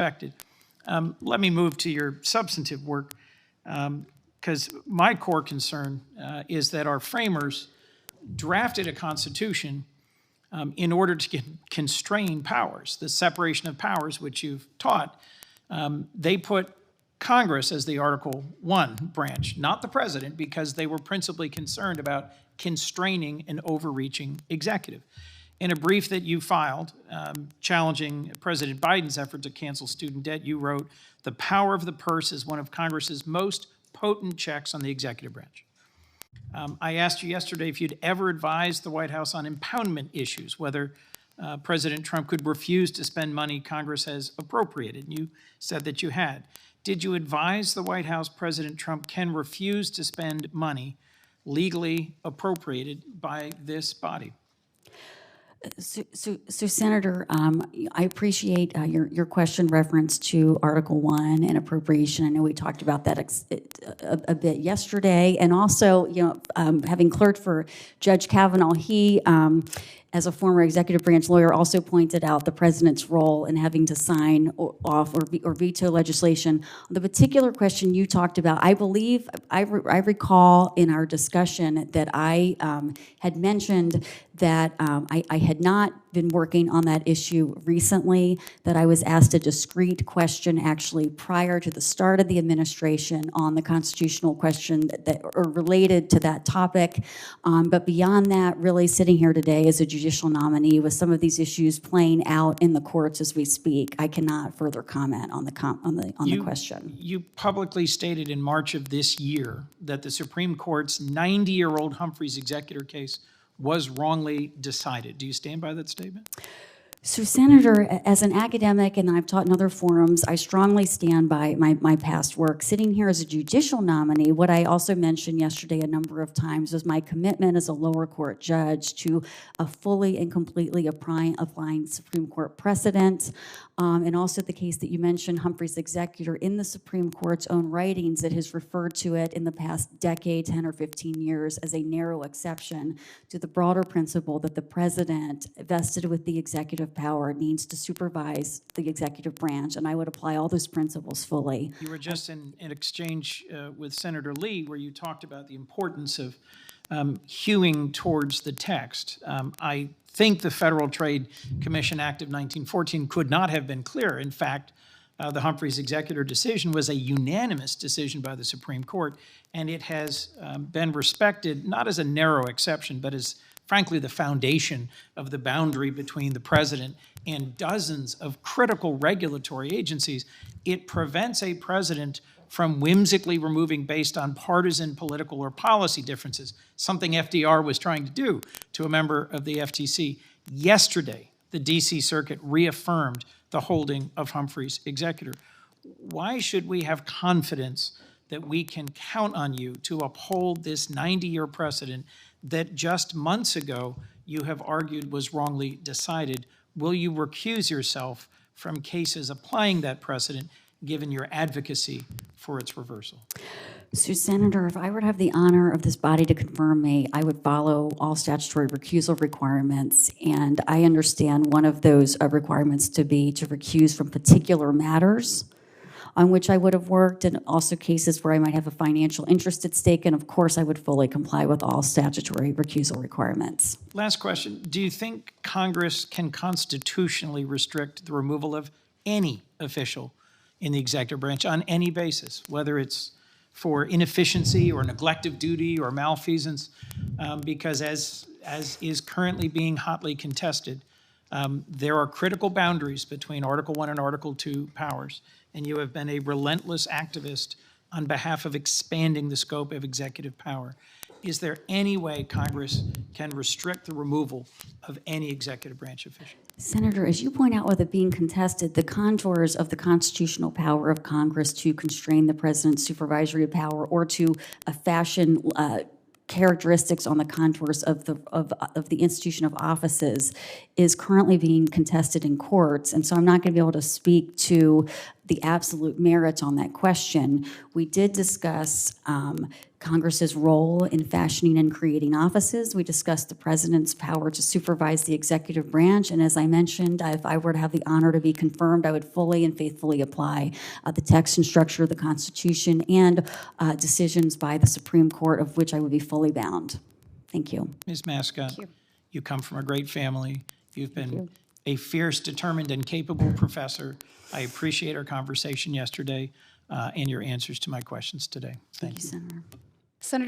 respected. Let me move to your substantive work, because my core concern is that our framers drafted a Constitution in order to constrain powers, the separation of powers, which you've taught. They put Congress as the Article I branch, not the president, because they were principally concerned about constraining an overreaching executive. In a brief that you filed challenging President Biden's effort to cancel student debt, you wrote, "The power of the purse is one of Congress's most potent checks on the executive branch." I asked you yesterday if you'd ever advised the White House on impoundment issues, whether President Trump could refuse to spend money Congress has appropriated. You said that you had. Did you advise the White House President Trump can refuse to spend money legally appropriated by this body? So Senator, I appreciate your question reference to Article I and appropriation. I know we talked about that a bit yesterday, and also, having clerked for Judge Kavanaugh, he, as a former executive branch lawyer, also pointed out the president's role in having to sign off or veto legislation. The particular question you talked about, I believe, I recall in our discussion that I had mentioned that I had not been working on that issue recently, that I was asked a discrete question actually prior to the start of the administration on the constitutional question that are related to that topic. But beyond that, really sitting here today as a judicial nominee with some of these issues playing out in the courts as we speak, I cannot further comment on the question. You publicly stated in March of this year that the Supreme Court's 90-year-old Humphreys executor case was wrongly decided. Do you stand by that statement? So, Senator, as an academic, and I've taught in other forums, I strongly stand by my past work. Sitting here as a judicial nominee, what I also mentioned yesterday a number of times was my commitment as a lower court judge to a fully and completely applying Supreme Court precedent, and also the case that you mentioned, Humphreys executor, in the Supreme Court's own writings that has referred to it in the past decade, 10 or 15 years, as a narrow exception to the broader principle that the president, vested with the executive power, needs to supervise the executive branch, and I would apply all those principles fully. You were just in an exchange with Senator Lee where you talked about the importance of hewing towards the text. I think the Federal Trade Commission Act of 1914 could not have been clearer. In fact, the Humphreys executor decision was a unanimous decision by the Supreme Court, and it has been respected not as a narrow exception, but as frankly the foundation of the boundary between the president and dozens of critical regulatory agencies. It prevents a president from whimsically removing based on partisan, political, or policy differences, something FDR was trying to do to a member of the FTC. Yesterday, the D.C. Circuit reaffirmed the holding of Humphreys executor. Why should we have confidence that we can count on you to uphold this 90-year precedent that just months ago you have argued was wrongly decided? Will you recuse yourself from cases applying that precedent, given your advocacy for its reversal? So, Senator, if I were to have the honor of this body to confirm me, I would follow all statutory recusal requirements, and I understand one of those requirements to be to recuse from particular matters on which I would have worked, and also cases where I might have a financial interest at stake, and of course I would fully comply with all statutory recusal requirements. Last question. Do you think Congress can constitutionally restrict the removal of any official in the executive branch on any basis, whether it's for inefficiency or neglect of duty or malfeasance? Because as is currently being hotly contested, there are critical boundaries between Article I and Article II powers, and you have been a relentless activist on behalf of expanding the scope of executive power. Is there any way Congress can restrict the removal of any executive branch official? Senator, as you point out with it being contested, the contours of the constitutional power of Congress to constrain the president's supervisory power or to fashion characteristics on the contours of the institution of offices is currently being contested in courts, and so I'm not going to be able to speak to the absolute merits on that question, we did discuss Congress's role in fashioning and creating offices. We discussed the president's power to supervise the executive branch. And as I mentioned, if I were to have the honor to be confirmed, I would fully and faithfully apply the text and structure of the Constitution and decisions by the Supreme Court, of which I would be fully bound. Thank you. Ms. Mascott, you come from a great family. You've been a fierce, determined, and capable professor. I appreciate our conversation yesterday and your answers to my questions today. Thank you. Senator.